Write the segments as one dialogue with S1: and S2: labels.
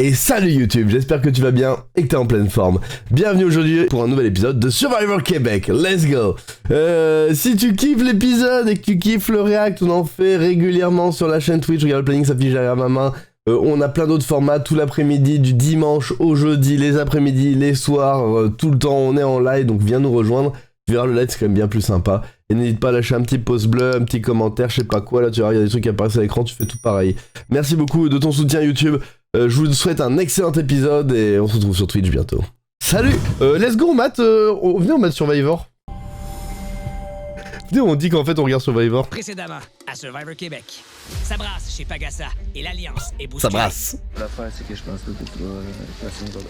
S1: Et salut YouTube, j'espère que tu vas bien et que t'es en pleine forme. Bienvenue aujourd'hui pour un nouvel épisode de Survivor Québec, let's go. Si tu kiffes l'épisode et que tu kiffes le react, on en fait régulièrement sur la chaîne Twitch, regarde le planning s'affiche derrière ma main. On a plein d'autres formats tout l'après-midi, du dimanche au jeudi, les après-midi, les soirs, tout le temps on est en live, donc viens nous rejoindre. Tu verras le live c'est quand même bien plus sympa. Et n'hésite pas à lâcher un petit pouce bleu, un petit commentaire, je sais pas quoi, là tu verras il y a des trucs qui apparaissent à l'écran, tu fais tout pareil. Merci beaucoup de ton soutien YouTube. Je vous souhaite un excellent épisode et on se retrouve sur Twitch bientôt. Salut. Let's go Matt, venez on mate Survivor. Venez on dit qu'en fait on regarde Survivor.
S2: Précédemment, à Survivor Québec. Ça brasse chez Pagasa et l'Alliance est boostée.
S1: Ça brasse.
S3: L'affaire, c'est que je pense pas que tu vas passer une bonne.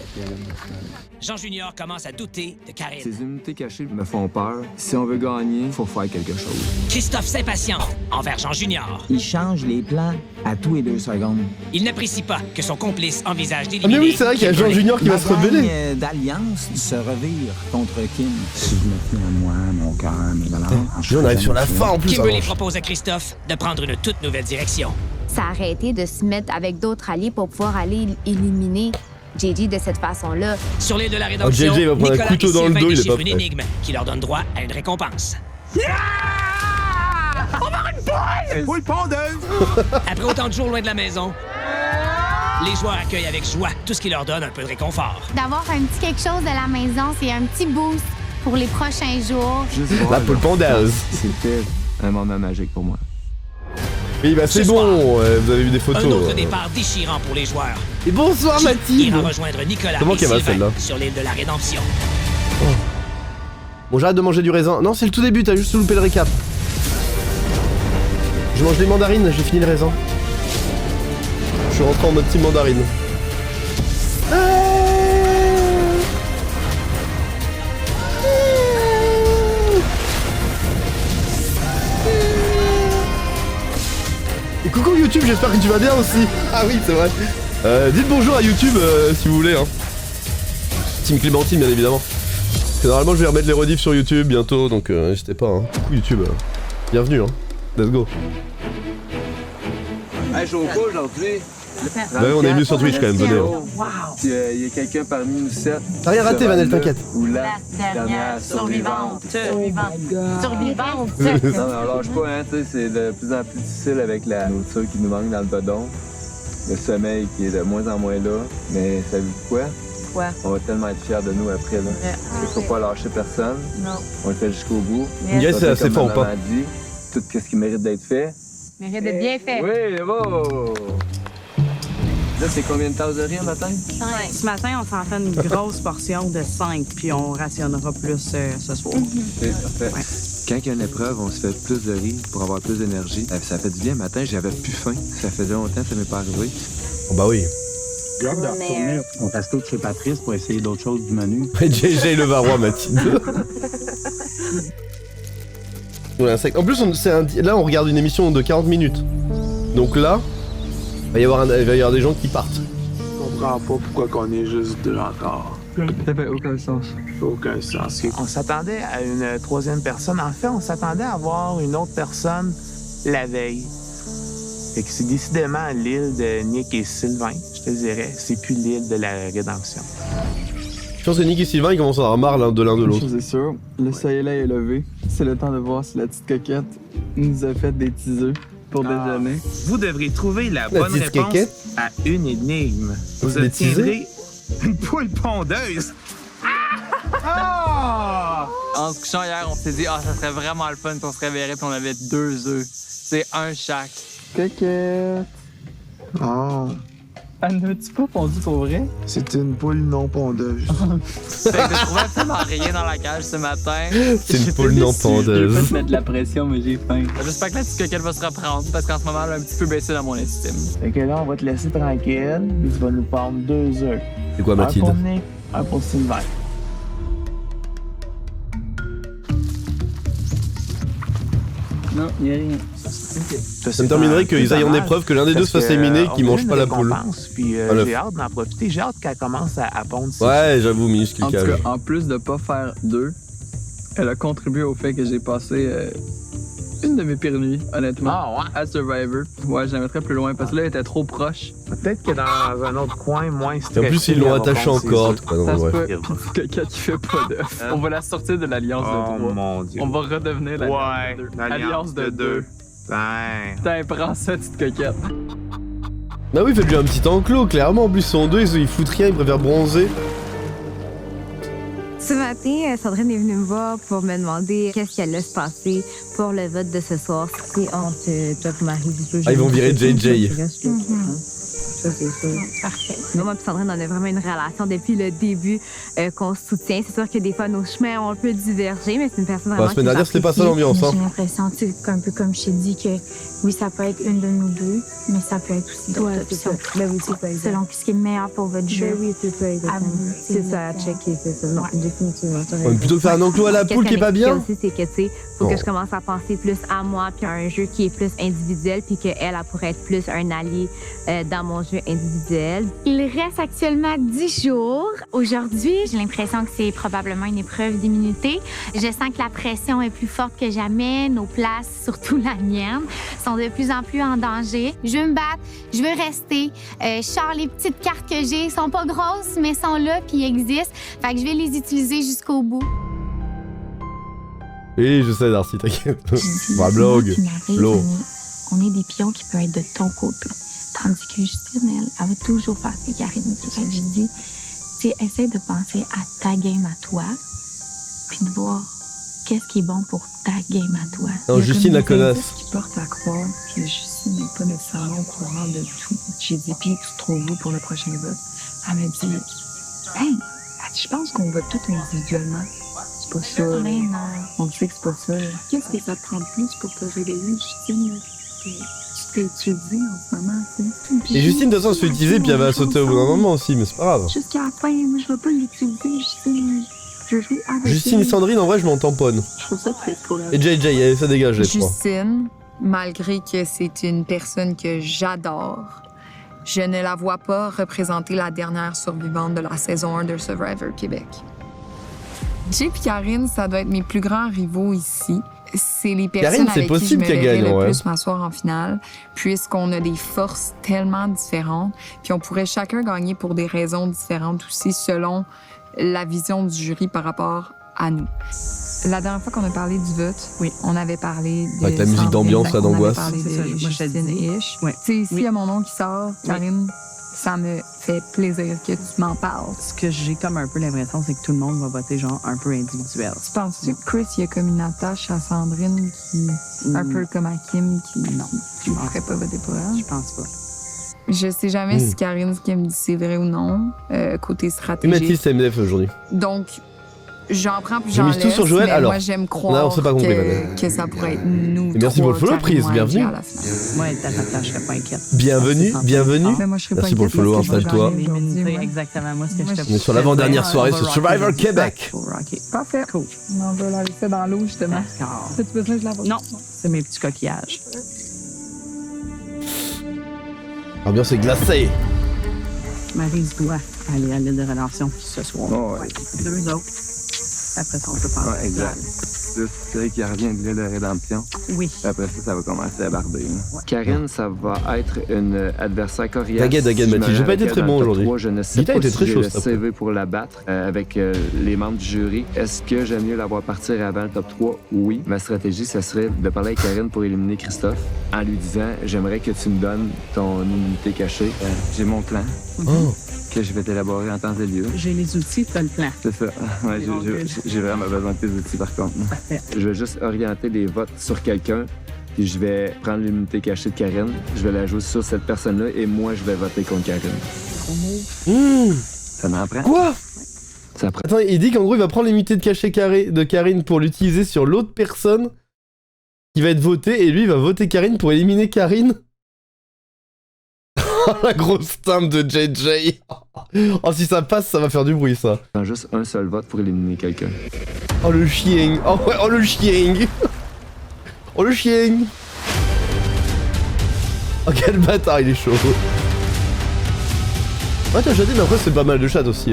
S2: Jean Junior commence à douter de Karine.
S3: Ces unités cachées me font peur. Si on veut gagner, faut faire quelque chose.
S2: Christophe s'impatiente envers Jean Junior.
S4: Il change les plans à tous les 2 secondes.
S2: Il n'apprécie pas que son complice envisage
S1: Ah
S2: d'éliminer...
S1: mais oui c'est vrai qu'il y a Jean Junior qui va se rebeller.
S4: D'Alliance se revire contre Kim. Si je me fie à moi, mon cœur, mes valeurs...
S1: On arrive sur la fin en plus.
S2: Kimberly propose à Christophe de prendre une toute nouvelle direction.
S5: Ça a arrêté de se mettre avec d'autres alliés pour pouvoir aller éliminer JJ de cette façon-là.
S2: Sur l'île de la Rédemption,
S1: JJ va prendre un
S2: Nicolas
S1: couteau
S2: et
S1: dans le
S2: Sylvain
S1: dos, il est
S2: déchiffrent
S1: pas
S2: une
S1: prêt.
S2: énigme qui leur donne droit à une récompense.
S3: Une poule pondeuse!
S2: Après autant de jours loin de la maison, les joueurs accueillent avec joie tout ce qui leur donne un peu de réconfort.
S6: D'avoir un petit quelque chose de la maison, c'est un petit boost pour les prochains jours.
S1: La poule pondeuse.
S3: C'était un moment magique pour moi.
S1: Oui bah c'est
S2: Ce
S1: bon,
S2: soir,
S1: vous avez vu des photos.
S2: Un autre départ déchirant pour les joueurs.
S1: Et bonsoir
S2: Qui
S1: Mathilde.
S2: ira rejoindre Nicolas
S1: Comment
S2: et
S1: qu'elle va,
S2: Sylvain
S1: celle-là
S2: sur l'île de la Rédemption.
S1: Bon j'arrête de manger du raisin. Non c'est le tout début, t'as juste loupé le récap. Je mange des mandarines, j'ai fini le raisin. Je suis rentré en mode team mandarine. Et coucou YouTube, j'espère que tu vas bien aussi. Ah oui c'est vrai. Dites bonjour à YouTube si vous voulez hein. Team Clémentine bien évidemment. Et normalement je vais remettre les rediffs sur YouTube bientôt donc n'hésitez pas hein. Coucou YouTube. Bienvenue hein. Let's go.
S3: Hey, je suis au coup aujourd'hui.
S1: Ouais, on est venu sur Twitch quand même, venez.
S3: Il y a quelqu'un parmi nous 7.
S1: T'as rien raté, Vanel, t'inquiète.
S3: Ou la dernière survivante.
S6: Survivante.
S3: Non, mais on lâche pas, hein, tu sais, c'est de plus en plus difficile avec la nourriture qui nous manque dans le bedon. Le sommeil qui est de moins en moins là. Mais savez-vous quoi?
S7: Quoi?
S3: On va tellement être fiers de nous après, là. Il faut pas lâcher personne.
S7: Non.
S3: On le fait jusqu'au bout.
S1: Yes, c'est assez fort ou pas?
S3: Dit, tout ce qui mérite d'être fait.
S7: Mérite d'être bien fait.
S3: Oui, bon! Là, c'est combien de tasses de riz le matin?
S7: Ce matin, on s'en fait une grosse portion de 5, puis on rationnera plus ce soir.
S3: C'est parfait.
S7: Ouais.
S3: Quand il y a une épreuve, on se fait plus de riz pour avoir plus d'énergie. Ça fait du bien. Le matin, j'avais plus faim. Ça faisait longtemps que ça m'est pas arrivé.
S1: Oh bah oui.
S4: J'ai hâte de retourner au resto de chez Patrice pour essayer d'autres choses du menu.
S1: JJ le Varrois Mathilde. Voilà, en plus là on regarde une émission de 40 minutes. Donc là, il va y avoir des gens qui partent.
S8: Je comprends pas pourquoi qu'on est juste 2 encore.
S3: Ça fait aucun sens.
S8: Aucun sens.
S9: On s'attendait à une troisième personne. En fait, on s'attendait à voir une autre personne la veille. Fait que c'est décidément l'île de Nick et Sylvain, je te dirais. C'est plus l'île de la Rédemption.
S1: Je pense que Nick et Sylvain ils commencent à avoir marre l'un de l'autre.
S10: C'est sûr, le soleil est levé. C'est le temps de voir si la petite coquette nous a fait des petits œufs pour déjeuner.
S9: Vous devrez trouver la
S1: La
S9: bonne
S1: petite
S9: réponse
S1: quéquette.
S9: à une énigme. Vous
S1: Des
S9: obtiendrez une poule pondeuse.
S11: En se couchant hier, on s'est dit, ça serait vraiment le fun qu'on se réveillerait puis on avait 2 œufs. C'est un chaque.
S10: Coquette! Oh,
S4: Elle n'a-tu pas pondu pour vrai?
S10: c'est une poule non pondeuse.
S11: Fait que je trouvais absolument rien dans la cage ce matin.
S1: C'est une
S11: J'étais
S1: poule non
S11: déçu.
S4: Je vais
S1: pondeuse.
S4: pas te mettre de la pression, mais j'ai faim.
S11: J'espère que la petite coquette va se reprendre parce qu'en ce moment, elle a un petit peu baissé dans mon estime.
S9: Fait que là, on va te laisser tranquille. Puis tu vas nous prendre 2 œufs.
S1: C'est quoi
S9: Un pour
S1: Mathilde?
S9: Nick, un pour Sylvain.
S4: Non, y'a rien.
S1: Ça me terminerait qu'ils aillent en épreuve, que l'un des deux se fasse éliminer et qu'ils mangent pas la poule.
S9: Puis
S1: Voilà.
S9: j'ai hâte d'en profiter. J'ai hâte qu'elle commence à pondre. ses
S1: Ouais j'avoue minuscule
S10: En tout
S1: cage.
S10: cas, en plus de pas faire 2, elle a contribué au fait que j'ai passé une de mes pires nuits, honnêtement.
S9: Ah ouais?
S10: À Survivor. Ouais, je la mettrais plus loin parce que là, elle était trop proche.
S9: Peut-être que dans un autre coin, moins
S1: Et
S9: stressé.
S1: en plus, ils l'ont attaché en corde. quoi,
S10: Ça
S1: donc,
S10: se
S1: ouais.
S10: peut. Puis quelqu'un qui fait pas d'œuf. On va la sortir de l'Alliance de 3.
S9: mon Dieu.
S10: On va redevenir l'Alliance de 2. Alliance de 2.
S9: Ben...
S10: Putain, prends ça, petite coquette.
S1: Bah oui, faites-lui un petit enclos, clairement. En plus, ils sont deux, ils foutent rien, ils préfèrent bronzer.
S5: Ce matin, Sandrine est venue me voir pour me demander qu'est-ce qui allait se passer pour le vote de ce soir. C'est entre toi et Marie.
S1: Ah, ils vont virer JJ.
S5: Ça, c'est sûr. Parfait. Moi et Sandrine, on a vraiment une relation depuis le début qu'on se soutient. C'est sûr que des fois, nos chemins ont un peu divergé, mais c'est une personne vraiment
S1: La semaine dernière, c'était pas ça l'ambiance.
S6: J'ai l'impression, tu sais, un peu comme je t'ai dit, que oui, ça peut être une de nous deux, mais ça peut être aussi d'autres options.
S5: Ben oui, c'est ça.
S6: Selon ce qui est le meilleur pour votre jeu.
S5: Ben oui, c'est ça, exactement. C'est ça, à checker, c'est ça. Non, définitivement.
S1: On va plutôt faire un enclos à la poule qui est pas bien.
S5: Aussi, c'est que, tu sais, faut que je commence à penser plus à moi, puis à un jeu qui est plus individuel, puis qu'elle, elle pourrait être plus un allié dans mon jeu individuel.
S6: Il reste actuellement 10 jours. Aujourd'hui, j'ai l'impression que c'est probablement une épreuve d'immunité. Je sens que la pression est plus forte que jamais. Nos places, surtout la mienne, sont de plus en plus en danger. Je veux me battre, je veux rester. Je sors les petites cartes que j'ai. Elles sont pas grosses, mais sont là puis existent. Fait que je vais les utiliser jusqu'au bout.
S1: Oui, je sais, Darcy, t'inquiète.
S6: Bah,
S1: blog.
S6: On est des pions qui peuvent être de ton côté. Tandis que Justine, elle va toujours faire ce que Karine dit. Fait que je dis, tu sais, essaie de penser à ta game à toi, puis de voir qu'est-ce qui est bon pour ta game à toi.
S1: Non, Justine la connasse.
S12: Ce qui porte à croire que Justine n'est pas nécessairement au courant de tout. J'ai dit, puis tu te trouves où pour le prochain vote? Elle m'a dit, hey, je pense qu'on vote tout individuellement. C'est pas ça.
S6: Mais non.
S12: On sait que c'est pas ça. Qu'est-ce que ça te prend de plus pour te réveiller, Justine? Tu t'es étudiée en ce moment, tu sais.
S1: Et Justine, de toute façon, elle se fait utiliser, puis elle va sauter au bout d'un moment aussi, mais c'est pas grave.
S12: Jusqu'à la fin, moi, je vais pas l'utiliser, Justine. Je joue avec
S1: Justine et Sandrine, en vrai, je m'en tamponne.
S12: Je trouve ça triste pour la
S1: Et JJ, allez, ça dégage, les trois.
S13: Justine, malgré que c'est une personne que j'adore, je ne la vois pas représenter la dernière survivante de la saison 1 de Survivor Québec. Jay et Karine, ça doit être mes plus grands rivaux ici. C'est les personnes avec qui je me verrais le plus m'asseoir en finale, puisqu'on a des forces tellement différentes, puis on pourrait chacun gagner pour des raisons différentes aussi, selon la vision du jury par rapport à nous. La dernière fois qu'on a parlé du vote, oui, on avait parlé de...
S1: Avec la musique d'ambiance, là, d'angoisse.
S13: On avait parlé de Justine et Ish. Tu sais, ici, il y a mon nom qui sort, Karine... Ça me fait plaisir que tu m'en parles.
S7: Ce que j'ai comme un peu l'impression, c'est que tout le monde va voter genre un peu individuel.
S13: Tu penses-tu que Chris, il y a comme une attache à Sandrine qui... un peu comme à Kim qui...
S7: Non.
S13: Qui ne ferait pas voter pour elle?
S7: Je pense pas.
S13: Je sais jamais si Karine, ce qu'elle me dit, c'est vrai ou non, côté stratégique.
S1: Mathis, c'est MDF aujourd'hui.
S13: Donc, j'en prends puis j'en laisse,
S1: tout sur Joël,
S13: mais
S1: alors.
S13: moi, j'aime croire
S1: Non, c'est pas compris,
S13: que ça pourrait être nous.
S1: Et merci pour le follow, Prise, bienvenue.
S7: Moi, je serais pas inquiète.
S1: Bienvenue, bienvenue.
S13: Mais moi, je serais
S1: Merci
S13: pas
S1: pour le follow, installe-toi.
S7: Exactement, moi, ce que je te
S1: On est sur l'avant-dernière soirée sur Survivor Québec.
S13: Parfait.
S7: Cool.
S13: On va la laisser dans l'eau, justement.
S7: Tu besoin que je la vois? Non, c'est mes petits coquillages.
S1: Ambiance est glacée.
S7: Maryse doit aller à l'île de relation ce soir.
S3: Oh, ouais.
S7: Deux autres. Après ça, on peut parler.
S3: Ouais, exact. C'est vrai qu'il revient de l'île de rédemption.
S7: Oui.
S3: Après ça va commencer à barder. Ouais. Karine, ça va être une adversaire coriace.
S1: T'inquiète, Mathis, j'ai pas été très bon aujourd'hui.
S3: Je ne sais pas
S1: était
S3: si
S1: très
S3: j'ai
S1: chaud,
S3: le CV pour la battre avec les membres du jury. Est-ce que j'aime mieux la voir partir avant le top 3? Oui. Ma stratégie, ça serait de parler avec Karine pour éliminer Christophe en lui disant « J'aimerais que tu me donnes ton immunité cachée. J'ai mon plan. Que je vais t'élaborer en temps et lieu. »
S7: J'ai les outils, t'as le plan.
S3: C'est ça. Ouais, j'ai vraiment besoin de tes outils, par contre.
S7: Parfait.
S3: Je vais juste orienter les votes sur quelqu'un, puis je vais prendre l'immunité cachée de Karine, je vais la jouer sur cette personne-là, et moi, je vais voter contre Karine. Ça m'en prend?
S1: Quoi?
S3: Ça prend.
S1: Attends, il dit qu'en gros, il va prendre l'immunité de cachet de Karine pour l'utiliser sur l'autre personne qui va être votée, et lui, il va voter Karine pour éliminer Karine. La grosse timbre de JJ. Oh, si ça passe, ça va faire du bruit, ça.
S3: Prends juste un seul vote pour éliminer quelqu'un.
S1: Oh, le chien. Oh, ouais, oh, le chien. Oh, le chien. Oh, quel bâtard, il est chaud. Ouais, t'as chaté, mais après, c'est pas mal de chat aussi.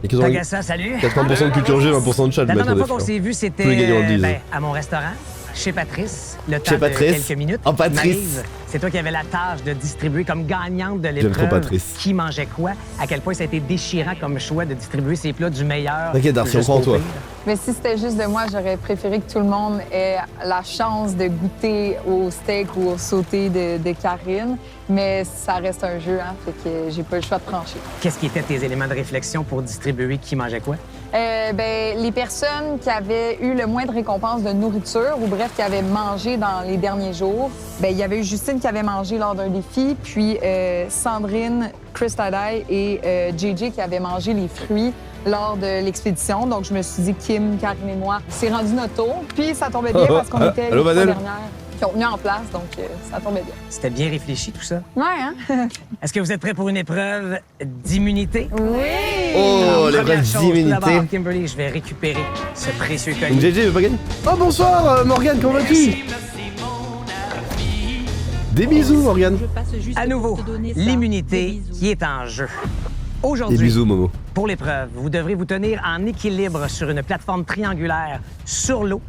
S2: Tagassa, salut.
S1: 80% de culture G, 20% de chat,
S2: La
S1: le
S2: dernière
S1: maître
S2: fois qu'on
S1: des
S2: s'est vu,
S1: Tous les gagnants le
S2: c'était
S1: disent.
S2: à mon restaurant. chez Patrice, le temps
S1: Chez
S2: de
S1: Patrice.
S2: quelques minutes.
S1: Oh, Patrice.
S2: Maryse, c'est toi qui avais la tâche de distribuer comme gagnante de
S1: J'aime trop
S2: l'épreuve
S1: Patrice.
S2: qui mangeait quoi, à quel point ça a été déchirant comme choix de distribuer ces plats du meilleur.
S1: T'inquiète, Darcy, on
S2: jusqu'au
S1: croit en toi.
S2: pire.
S13: Mais si c'était juste de moi, j'aurais préféré que tout le monde ait la chance de goûter au steak ou au sauté de Karine. Mais ça reste un jeu, hein, fait que j'ai pas le choix de trancher.
S2: Qu'est-ce qui étaient tes éléments de réflexion pour distribuer qui mangeait quoi?
S13: Les personnes qui avaient eu le moins de récompenses de nourriture, ou bref, qui avaient mangé dans les derniers jours, il y avait eu Justine qui avait mangé lors d'un défi, puis Sandrine, Chris Tadai et JJ qui avaient mangé les fruits lors de l'expédition. Donc, je me suis dit, Kim, Karine et moi, c'est rendu notre tour. Puis, ça tombait bien parce qu'on était les
S1: Allô,
S13: trois
S1: Manel?
S13: dernières qui ont tenu en place, donc ça tombait bien.
S2: C'était bien réfléchi, tout ça.
S13: Ouais, hein?
S2: Est-ce que vous êtes prêts pour une épreuve d'immunité?
S13: Oui!
S1: Oh,
S2: Alors,
S1: l'épreuve
S2: première chose, tout
S1: d'immunité.
S2: d'abord, Kimberly, je vais récupérer ce précieux
S1: Donc,
S2: collier.
S1: JJ veut pas gagner. Oh, bonsoir, Morgane, comment vas-tu? Des bisous, Morgane.
S2: À nouveau, l'immunité qui est en jeu.
S1: Des
S2: Aujourd'hui,
S1: bisous, Momo.
S2: pour l'épreuve, vous devrez vous tenir en équilibre sur une plateforme triangulaire sur l'eau,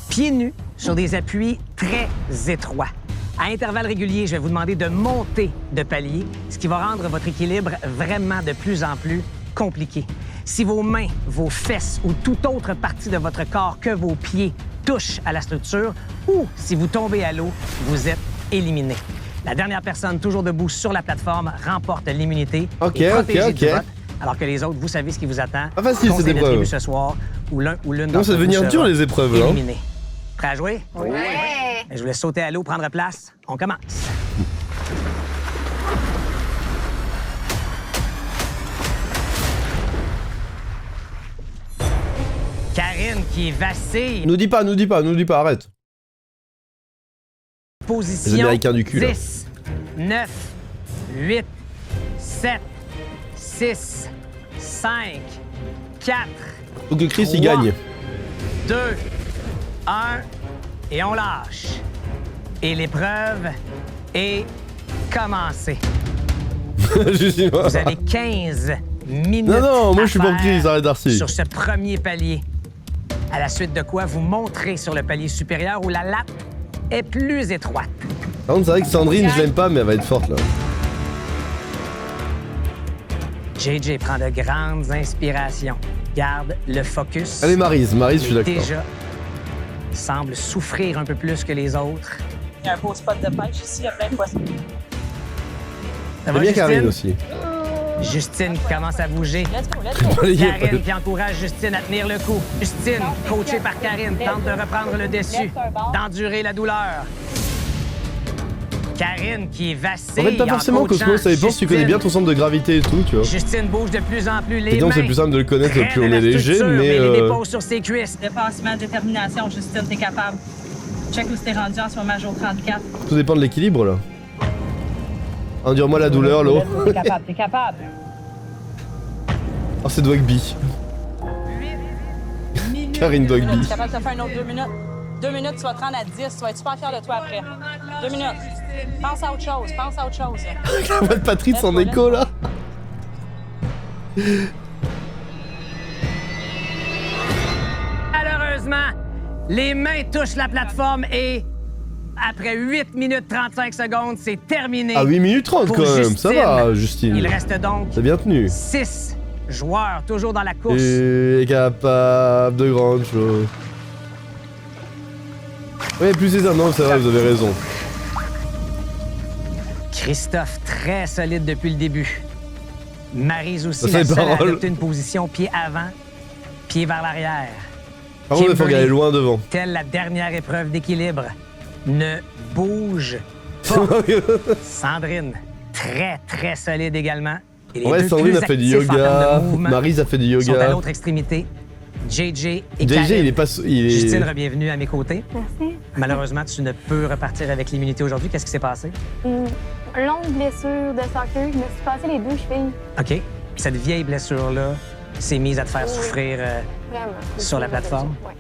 S2: pieds nus sur des appuis très étroits. À intervalles réguliers, je vais vous demander de monter de palier, ce qui va rendre votre équilibre vraiment de plus en plus compliqué. Si vos mains, vos fesses ou toute autre partie de votre corps que vos pieds touchent à la structure ou si vous tombez à l'eau, vous êtes éliminé. La dernière personne toujours debout sur la plateforme remporte l'immunité
S1: OK,
S2: et protégée
S1: OK,
S2: du
S1: OK.
S2: vote, alors que les autres, vous savez ce qui vous attend.
S1: Pas facile,
S2: Conseil
S1: cette
S2: de
S1: épreuve.
S2: tribu ce soir où l'un ou l'une
S1: Non,
S2: d'entre
S1: ça va
S2: vous
S1: devenir
S2: sera
S1: dur, les épreuves, là.
S2: éliminé. Prêt à jouer?
S13: Ouais!
S2: Je vous laisse sauter à l'eau, prendre place. On commence. Karine qui vacille.
S1: Nous dis pas, arrête.
S2: Position
S1: Les Américains du cul, là.
S2: 10, 9, 8, 7, 6, 5, 4,
S1: Faut que Chris, il
S2: 3,
S1: gagne.
S2: 2, 1, et on lâche. Et l'épreuve est commencée.
S1: Justement.
S2: Vous avez 15 minutes.
S1: Non, moi, je suis
S2: à
S1: pour
S2: faire
S1: Chris, arrête, Darcy.
S2: Sur ce premier palier. À la suite de quoi, vous montrez sur le palier supérieur où la latte est plus étroite.
S1: Par contre, c'est vrai que Sandrine, je l'aime pas, mais elle va être forte, là.
S2: JJ prend de grandes inspirations. Garde le focus.
S1: Allez, Maryse, je suis d'accord.
S2: Déjà, semble souffrir un peu plus que les autres.
S7: Il y a un beau spot de pêche ici, il y a plein de poissons.
S2: Ça
S1: J'aime
S2: va,
S1: bien
S2: Justine?
S1: Karine aussi.
S2: Justine qui commence à bouger.
S7: Let's go, let's go.
S2: Karine qui encourage Justine à tenir le coup. Justine, coachée par Karine, tente de reprendre le dessus, d'endurer la douleur. Karine qui vacille.
S1: En fait, pas forcément,
S2: en coachant
S1: Cosmo, ça dépend si tu connais
S2: Justine.
S1: bien ton centre de gravité et tout, tu vois.
S2: Justine bouge de plus en plus les
S1: Évidemment,
S2: mains.
S1: c'est plus simple de le connaître,
S2: Traîne
S1: plus on
S2: la
S1: est léger,
S2: structure,
S1: mais,
S2: les dépose sur ses cuisses.
S7: Dépassement, détermination, Justine, t'es capable. Check où t'es rendu en ce moment, jour 34.
S1: Tout dépend de l'équilibre, là. Endure-moi la douleur, l'eau.
S7: T'es capable, t'es capable.
S1: Oh, c'est Dwagby. Karine
S7: T'es
S1: Dwagby.
S7: capable de te faire une autre 2 minutes. 2 minutes, tu vas te rendre à 10. Tu vas être super fier de toi après. 2 minutes. Pense à autre chose, pense à autre chose.
S1: La voix de Patrice en écho, là.
S2: Malheureusement, les mains touchent la plateforme et après 8 minutes 35 secondes, c'est terminé.
S1: Ah, 8 minutes 30
S2: pour
S1: quand même,
S2: Justine.
S1: ça va, Justine.
S2: Il reste donc
S1: T'as bien tenu.
S2: 6 joueurs toujours dans la course.
S1: Et capable de grandes choses. Ouais, plus c'est ça, non, c'est vrai, vous avez raison.
S2: Christophe, très solide depuis le début. Maryse aussi,
S1: Ça,
S2: la
S1: c'est
S2: seule à
S1: parole.
S2: adopter une position pied avant, pied vers l'arrière.
S1: Par contre, il faut
S2: Kimberly,
S1: regarder loin devant.
S2: Telle la dernière épreuve d'équilibre, ne bouge pas. Sandrine, très, très solide également. Et les
S1: Ouais,
S2: deux
S1: Sandrine
S2: plus
S1: a fait du
S2: actifs en termes
S1: yoga,
S2: de mouvement
S1: Maryse a fait du
S2: sont à
S1: yoga.
S2: l'autre extrémité. JJ et
S1: JJ,
S2: Karine.
S1: il est pas. Il est...
S2: Justine, bienvenue à mes côtés.
S5: Merci.
S2: Malheureusement, tu ne peux repartir avec l'immunité aujourd'hui. Qu'est-ce qui s'est passé?
S5: Une longue blessure de soccer. Je me suis passé les deux chevilles.
S2: OK. Cette vieille blessure-là s'est mise à te faire souffrir
S5: Vraiment.
S2: sur la plateforme?
S5: Ouais.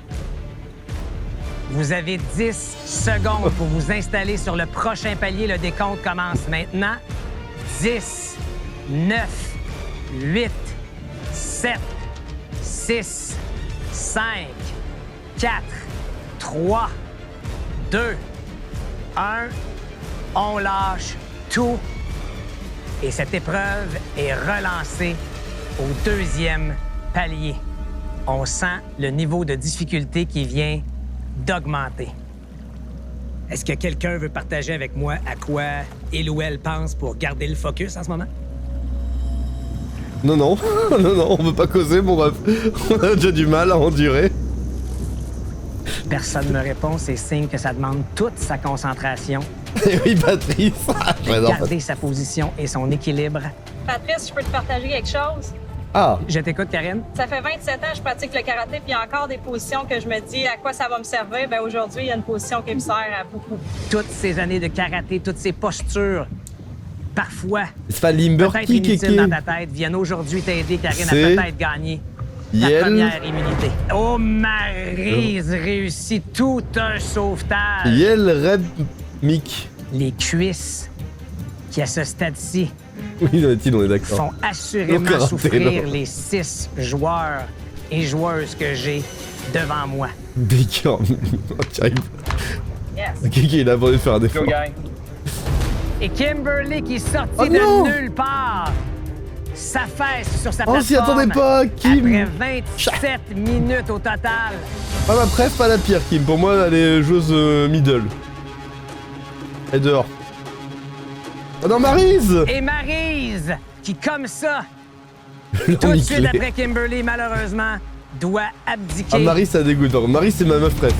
S2: Vous avez 10 secondes pour vous installer sur le prochain palier. Le décompte commence maintenant. 10, 9, 8, 7, 6, 5, 4, 3, 2, 1, on lâche tout. Et cette épreuve est relancée au deuxième palier. On sent le niveau de difficulté qui vient d'augmenter. Est-ce que quelqu'un veut partager avec moi à quoi il ou elle pense pour garder le focus en ce moment?
S1: Non, non, non, non, on veut pas causer, mon ref. On a déjà du mal à endurer.
S2: Personne ne me répond, c'est signe que ça demande toute sa concentration.
S1: Et oui, Patrice.
S2: Garder sa position et son équilibre.
S7: Patrice, je peux te partager quelque chose?
S1: Ah!
S2: Je t'écoute, Karine.
S7: Ça fait 27 ans que je pratique le karaté, puis il y a encore des positions que je me dis à quoi ça va me servir. Ben aujourd'hui, il y a une position qui me sert à beaucoup.
S2: Toutes ces années de karaté, toutes ces postures, parfois,
S1: c'est pas Limber
S2: peut-être
S1: qui
S2: inutiles dans ta tête, viennent aujourd'hui t'aider, Karine, à peut-être gagner ta première immunité. Oh, Maryse réussit tout un sauvetage.
S1: Yel Reb Mick.
S2: Les cuisses qui, à ce stade-ci,
S1: oui, on est d'accord.
S2: font assurément souffrir les 6 joueurs et joueuses que j'ai devant moi.
S1: Baker.
S2: Yes.
S1: Ok, il a abandonné de faire un effort.
S2: Et Kimberly qui est sortie de nulle part s'affaisse sur sa plateforme.
S1: On s'y attendait pas, Kim.
S2: Après 27 minutes au total.
S1: Pas ma préf, pas la pire, Kim. Pour moi, elle est joueuse middle. Elle est dehors. Oh non, Maryse!
S2: Et Maryse, qui comme ça, tout de suite après Kimberly, malheureusement, doit abdiquer.
S1: Ah, Maryse, ça dégoûte. Maryse, c'est ma meuf préf.